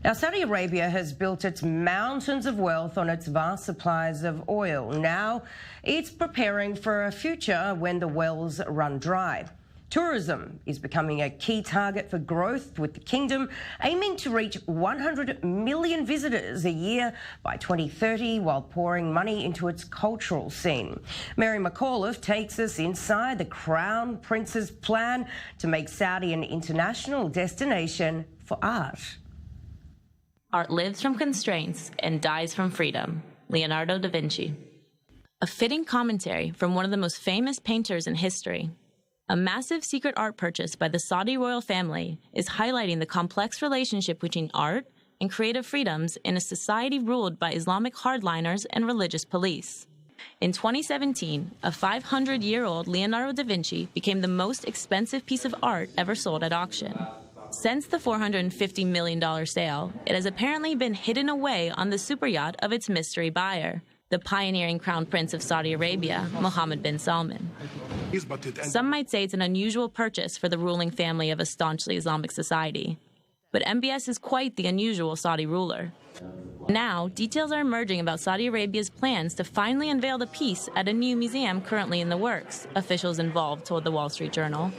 Now, Saudi Arabia has built its mountains of wealth on its vast supplies of oil. Now, it's preparing for a future when the wells run dry. Tourism is becoming a key target for growth, with the kingdom aiming to reach 100 million visitors a year by 2030 while pouring money into its cultural scene. Mary McAuliffe takes us inside the Crown Prince's plan to make Saudi an international destination for art. Art lives from constraints and dies from freedom. Leonardo da Vinci. A fitting commentary from one of the most famous painters in history. A massive secret art purchase by the Saudi royal family is highlighting the complex relationship between art and creative freedoms in a society ruled by Islamic hardliners and religious police. In 2017, a 500-year-old Leonardo da Vinci became the most expensive piece of art ever sold at auction. Since the $450 million sale, it has apparently been hidden away on the superyacht of its mystery buyer, the pioneering Crown Prince of Saudi Arabia, Mohammed bin Salman. Some might say it's an unusual purchase for the ruling family of a staunchly Islamic society. But MBS is quite the unusual Saudi ruler. Now, details are emerging about Saudi Arabia's plans to finally unveil the piece at a new museum currently in the works, officials involved told the Wall Street Journal.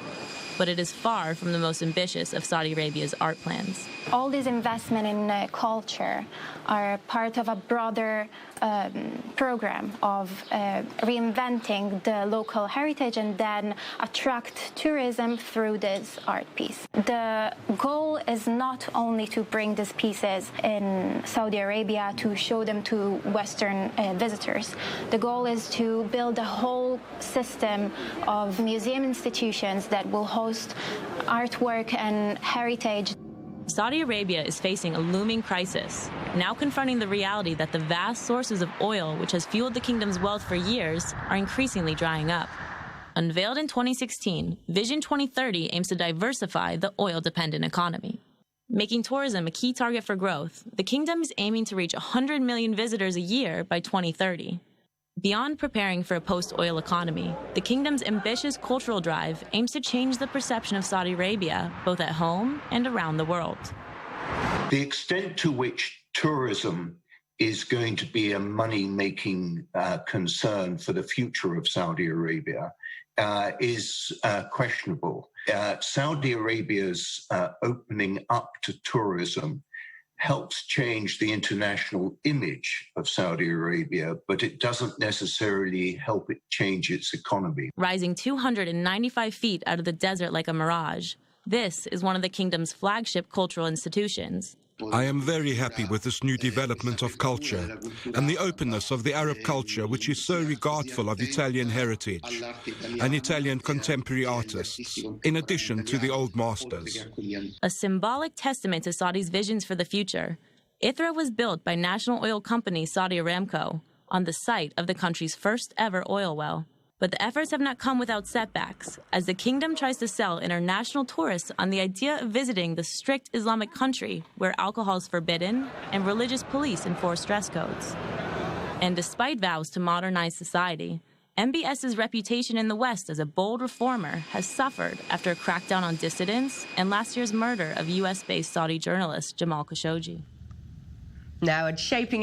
But it is far from the most ambitious of Saudi Arabia's art plans. All this investment in culture are part of a broader program of reinventing the local heritage and then attract tourism through this art piece. The goal is not only to bring these pieces in Saudi Arabia to show them to Western visitors. The goal is to build a whole system of museum institutions that will host artwork and heritage. Saudi Arabia is facing a looming crisis, now confronting the reality that the vast sources of oil which has fueled the kingdom's wealth for years are increasingly drying up. Unveiled in 2016, Vision 2030 aims to diversify the oil-dependent economy. Making tourism a key target for growth, the kingdom is aiming to reach 100 million visitors a year by 2030. Beyond preparing for a post-oil economy, the kingdom's ambitious cultural drive aims to change the perception of Saudi Arabia, both at home and around the world. The extent to which tourism is going to be a money-making concern for the future of Saudi Arabia is questionable. Saudi Arabia's opening up to tourism helps change the international image of Saudi Arabia, but it doesn't necessarily help it change its economy. Rising 295 feet out of the desert like a mirage, this is one of the kingdom's flagship cultural institutions. I am very happy with this new development of culture and the openness of the Arab culture, which is so regardful of Italian heritage and Italian contemporary artists, in addition to the old masters. A symbolic testament to Saudi's visions for the future, ITHRA was built by national oil company Saudi Aramco on the site of the country's first ever oil well. But the efforts have not come without setbacks, as the kingdom tries to sell international tourists on the idea of visiting the strict Islamic country where alcohol is forbidden and religious police enforce dress codes. And despite vows to modernize society, MBS's reputation in the West as a bold reformer has suffered after a crackdown on dissidents and last year's murder of US-based Saudi journalist Jamal Khashoggi. Now it's shaping up